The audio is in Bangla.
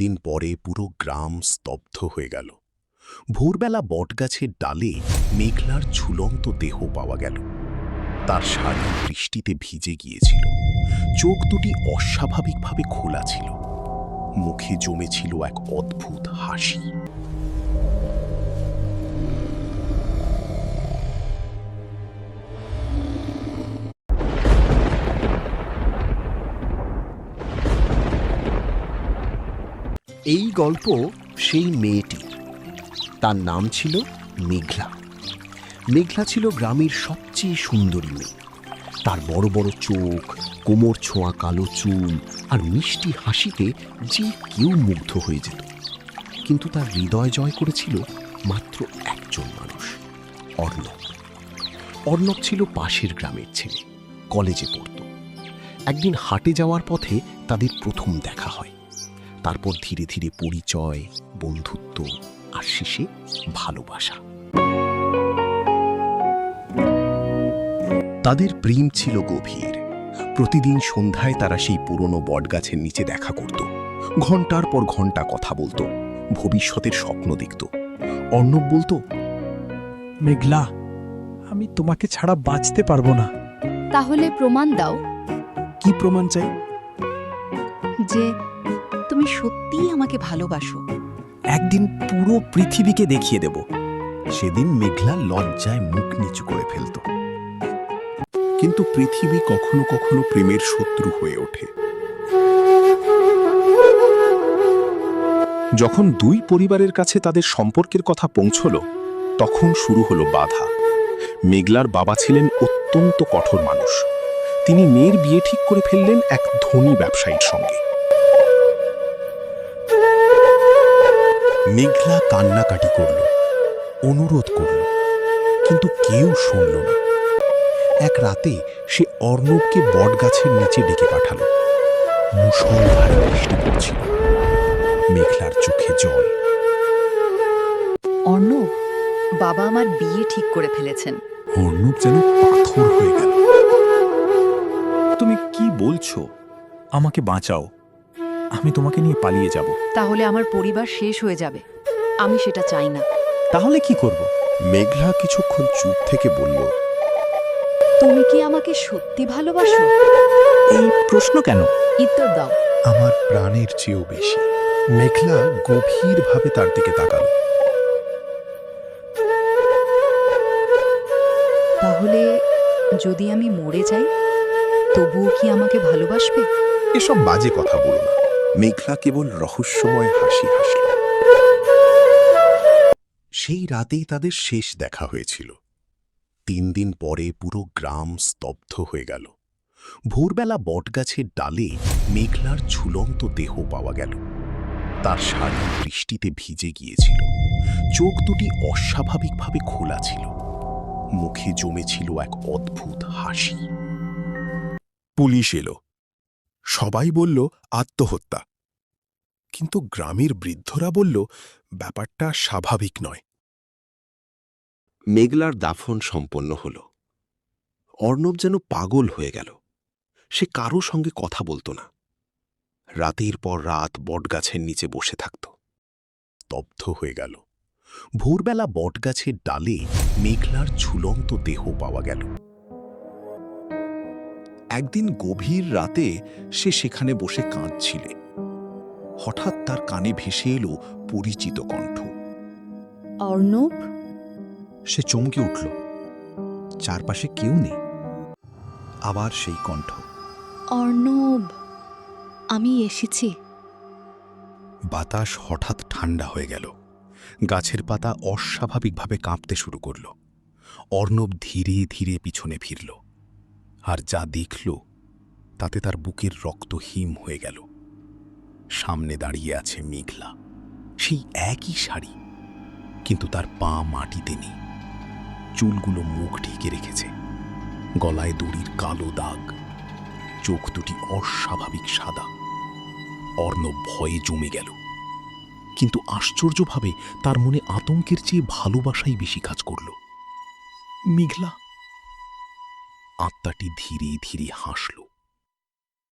দিন পরে পুরো গ্রাম স্তব্ধ হয়ে গেল। ভোরবেলা বটগাছের ডালে মেঘলার ঝুলন্ত দেহ পাওয়া গেল। তার শাড়ি বৃষ্টিতে ভিজে গিয়েছিল, চোখ দুটি অস্বাভাবিকভাবে খোলা ছিল, মুখে জমেছিল এক অদ্ভুত হাসি। এই গল্প সেই মেয়েটির। তার নাম ছিল মেঘলা। মেঘলা ছিল গ্রামের সবচেয়ে সুন্দরী মেয়ে। তার বড় বড় চোখ, কোমর ছোঁয়া কালো চুল আর মিষ্টি হাসিতে যে কেউ মুগ্ধ হয়ে যেত। কিন্তু তার হৃদয় জয় করেছিল মাত্র একজন মানুষ, অর্ণব। অর্ণব ছিল পাশের গ্রামের ছেলে, কলেজে পড়ত। একদিন হাটে যাওয়ার পথে তাদের প্রথম দেখা হয়। তারপর ধীরে ধীরে পরিচয়, বন্ধুত্ব আর শেষে ভালোবাসা। তাদের প্রেম ছিল গভীর। প্রতিদিন সন্ধ্যায় তারা সেই পুরনো বটগাছের নিচে দেখা করত, ঘন্টার পর ঘন্টা কথা বলতো, ভবিষ্যতের স্বপ্ন দেখত। অর্ণব বলতো, মেঘলা, আমি তোমাকে ছাড়া বাঁচতে পারবো না। তাহলে প্রমাণ দাও। কি প্রমাণ চাই? যে তুমি সত্যিই আমাকে ভালোবাসো। একদিন পুরো পৃথিবীকে দেখিয়ে দেব। সেদিন মেঘলা লজ্জায় মুখ নিচু করে ফেলত। কিন্তু পৃথিবী কখনো কখনো প্রেমের শত্রু হয়ে ওঠে। যখন দুই পরিবারের কাছে তাদের সম্পর্কের কথা পৌঁছল, তখন শুরু হলো বাধা। মেঘলার বাবা ছিলেন অত্যন্ত কঠোর মানুষ। তিনি মেয়ের বিয়ে ঠিক করে ফেললেন এক ধনী ব্যবসায়ীর সঙ্গে। মেঘলা কান্নাকাটি করল, অনুরোধ করল, কিন্তু কেউ শুনল না। এক রাতে সে অর্ণবকে বটগাছের নিচে ডেকে পাঠালো। মুষলধারে বৃষ্টি পড়ছিল, মেঘলার চোখে জল। অর্ণব, বাবা আমার বিয়ে ঠিক করে ফেলেছেন। অর্ণব যেন পাথর হয়ে গেল। তুমি কি বলছো? আমাকে বাঁচাও, আমি তোমাকে নিয়ে পালিয়ে যাব। তাহলে আমার পরিবার শেষ হয়ে যাবে। আমি সেটা চাই না। তাহলে কি করব? মেঘলা কিছুক্ষণ চুপ থেকে বলল, তুমি কি আমাকে সত্যি ভালোবাসো? এই প্রশ্ন কেন? উত্তর দাও। আমার প্রাণের চেয়েও বেশি। মেঘলা গভীরভাবে তার দিকে তাকালো। তাহলে যদি আমি মরে যাই, তবুও কি আমাকে ভালোবাসবে? এসব বাজে কথা বলো না। মেঘলা কেবল রহস্যময় হাসি হাসল। সেই রাতেই তাদের শেষ দেখা হয়েছিল। 3 দিন পরে পুরো গ্রাম স্তব্ধ হয়ে গেল। ভোরবেলা বটগাছের ডালে মেঘলার ঝুলন্ত দেহ পাওয়া গেল। তার শাড়ি বৃষ্টিতে ভিজে গিয়েছিল, চোখ দুটি অস্বাভাবিকভাবে খোলা ছিল, মুখে জমেছিল এক অদ্ভুত হাসি। পুলিশ এলো। সবাই বলল আত্মহত্যা। কিন্তু গ্রামের বৃদ্ধরা বলল ব্যাপারটা স্বাভাবিক নয়। মেঘলার দাফন সম্পন্ন হল। অর্ণব যেন পাগল হয়ে গেল। সে কারো সঙ্গে কথা বলতো না। রাতের পর রাত বটগাছের নিচে বসে থাকত। স্তব্ধ হয়ে গেল। ভোরবেলা বটগাছের ডালে মেঘলার ঝুলন্ত দেহ পাওয়া গেল। একদিন গভীর রাতে সে সেখানে বসে কাঁদছিল। হঠাৎ তার কানে ভেসে এলো পরিচিত কণ্ঠ। অর্ণব? সে চমকে উঠল। চারপাশে কেউ নেই। আবার সেই কণ্ঠ। অর্ণব, আমি এসেছি। বাতাস হঠাৎ ঠান্ডা হয়ে গেল। গাছের পাতা অস্বাভাবিকভাবে কাঁপতে শুরু করল। অর্ণব ধীরে ধীরে পিছনে ফিরল। আর যা দেখল তাতে তার বুকের রক্ত হিম হয়ে গেল। সামনে দাঁড়িয়ে আছে মেঘলা, সেই একই শাড়ি, কিন্তু তার পা মাটিতে নেই। চুলগুলো মুখ ঢেকে রেখেছে, গলায় দড়ির কালো দাগ, চোখ দুটি অস্বাভাবিক সাদা। অর্ণব ভয়ে জমে গেল, কিন্তু আশ্চর্যভাবে তার মনে আতঙ্কের চেয়ে ভালোবাসাই বেশি কাজ করল। মেঘলা। আত্মাটি ধীরে ধীরে হাসল।